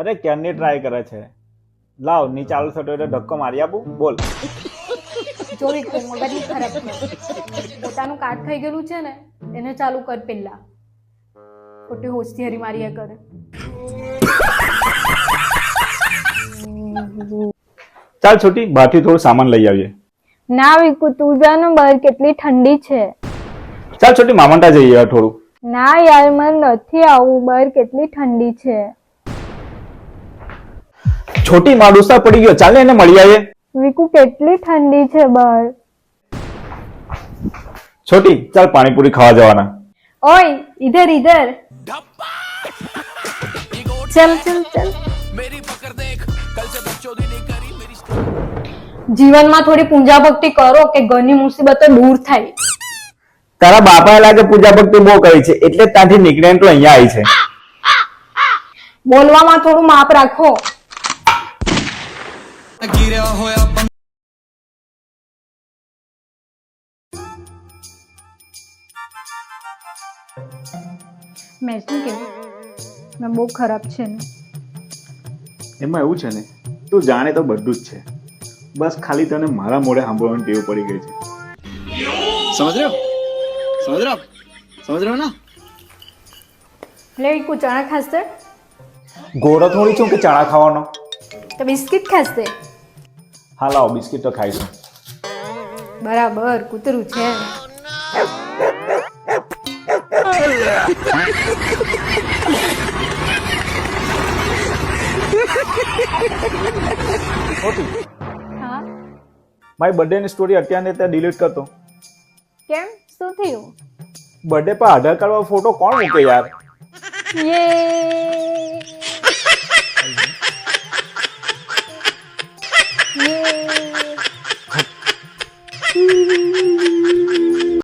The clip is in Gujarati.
અરે ક્યારની ટ્રાય કરે છે. લાવ ની ચાલુ થતો એટલે ધક્કો મારી આપું. બોલ. જો વિકુ મગજની ખરાબ છે. પોતાનું કાર્ડ થઈ ગયેલું છે ને એને ચાલુ કર પેલા. ખોટી હોશિયારી માર્યા કરે. ચાલ છોટી બહારથી થોડું સામાન લઈ આવીએ. ના વિકુ તું જા ને, બહાર કેટલી ઠંડી છે. ચાલ છોટી મામંટા જઈએ યાર થોડું. ના યાર મને નથી આવું, બહાર કેટલી ઠંડી છે. છોટી મારો દોસ્ત પડી ગયો, ચાલ ને એને મળી આવીએ. વિકુ કેટલી ઠંડી છે બહાર. છોટી ચાલ પાણીપુરી ખાવા જવાના. ઓય ઇધર ઇધર. ચલ ચલ ચલ. જીવનમાં થોડી પૂજા ભક્તિ કરો કે ઘરની મુસીબતો દૂર થાય. તારા બાપાએ લાગે પૂજા ભક્તિ બહુ કરી છે એટલે ત્યાંથી નીકળીને તો અહીંયા આવી છે. બોલવામાં થોડું માપ રાખો. મેં શું કેવું મેં બહુ ખરાબ છે ને. એમાં એવું છે ને તું જાણે તો બધું જ છે, બસ ખાલી તને મારા મોઢે સાંભળવાની ટેવ પડી ગઈ છે. समझ रहे हो समझ रहे हो ना. લે વિકુ ચણા ખાશે ગોળો થોડી છું કે ચણા ખાવાનો. તો બિસ્કિટ ખાશે. હા લાવ બિસ્કિટ તો ખાઈશું. બરાબર કૂતરું છે. હા મારી બર્થડે ની સ્ટોરી અત્યારે ત્યાં ડિલીટ કરતો. કેમ શું થયું? બર્થડે પર આધાર કાર્ડ વાળો ફોટો કોણ મૂકે યાર? યે